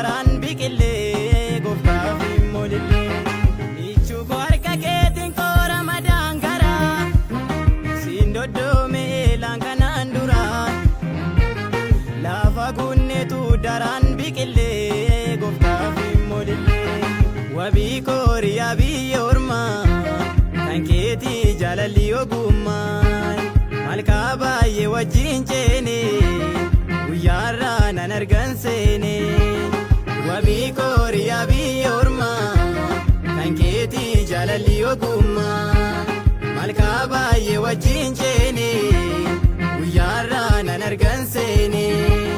daraan biqilee gooftaaf molillee michuu harka keetiin koora madaan karaa siin doddoomee laankanaan duraa lafa gunneetu daraan biqilee gooftaaf molillee wabii kooriyaa biyya ormaa kan keetii jaalalli ogummaan malkaa baay'ee wajjin ceenee guyyaarraa nan argan seenee wabii kooriyaa biyya ormaa kan keetii jaalalli ogummaan malkaa baay'ee wajjin ceenee guyyaarraa nan argan seenee.